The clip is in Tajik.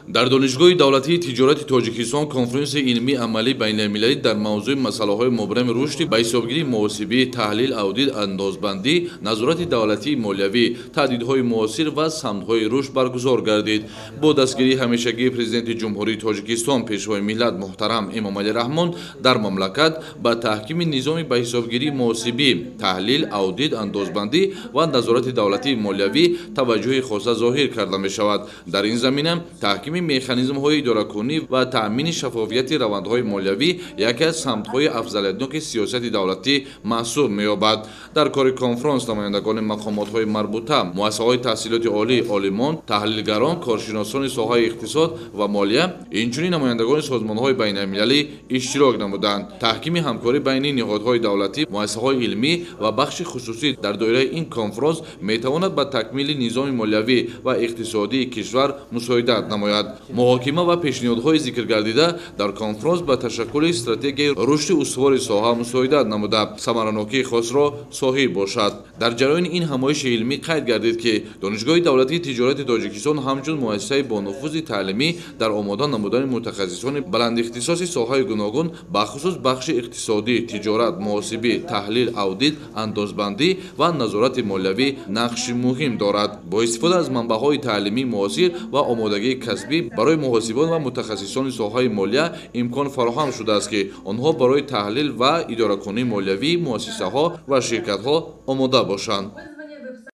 дар донишгоҳи давлатии тиҷорати Тоҷикистон конференсияи илмии амалии байналмилалӣ дар мавзӯи масъалаҳои мобарами рушди ба ҳисобгирии муҳосибӣ, таҳлил, аудит, андозбандӣ, назорати давлатии молиявӣ, таҳдидҳои муосир ва самтҳои рушд баргузор гардид. Бо дастгирии ҳамешагии президенти ҷумҳурии Тоҷикистон пешвои миллат муҳтарам Эмомалӣ Раҳмон дар мамлакат ба таҳкими низоми ба ҳисобгирии муҳосибӣ, таҳлил, аудит, андозбандӣ ва назорати давлатии молиявӣ таваҷҷӯҳи хоса зоҳир карда мешавад. Дар ин замина таҳкими механизмҳои идоракунӣ ва таъмини шафофияти равандҳои молиявӣ яке аз самтҳои афзалиятноки сиёсати давлатӣ маҳсуб меёбад. Дар кори конференс намояндагони мақомотҳои марбута, муассисаҳои таҳсилоти олӣ, олимон, таҳлилгарон, коршиносони соҳаи иқтисод ва молия, инчунин намояндагони созмонҳои байналмилалӣ иштирок намуданд. таҳкими ҳамкорӣ байни ниҳодҳои давлатӣ, муассисаҳои илмӣ ва бахши хусусӣ дар доираи ин конференс метавонад ба такмили низоми молиявӣ ва иқтисодии кишвар мусоидат намояд. муҳокима ва пешниҳодҳои зикргардида дар конференс ба ташаккули стратегияи рушди устувори соҳа мусоидат намуда, самаранокии хосро соҳиб бошад. дар ҷараёни ин ҳамоиши илмӣ қайд гардид, ки донишгоҳи давлатии тиҷорати Тоҷикистон ҳамчун муассисаи бонуфузи таълимӣ дар омода намудани мутахассисони баландихтисоси соҳаи гуногун бахусус бахши иқтисодӣ, тиҷорат, муҳосибӣ, таҳлил, аудит, андозбандӣ ва назорати молиявӣ нақши муҳим дорад. бо истифода аз манбаъҳои таълимии муосир ва омодагии касбӣ барои муҳосибон ва мутахассисони соҳаи молия имкон фароҳам шудааст, ки онҳо барои таҳлил ва идоракунии молиявии муассисаҳо ва ширкатҳо омода бошанд.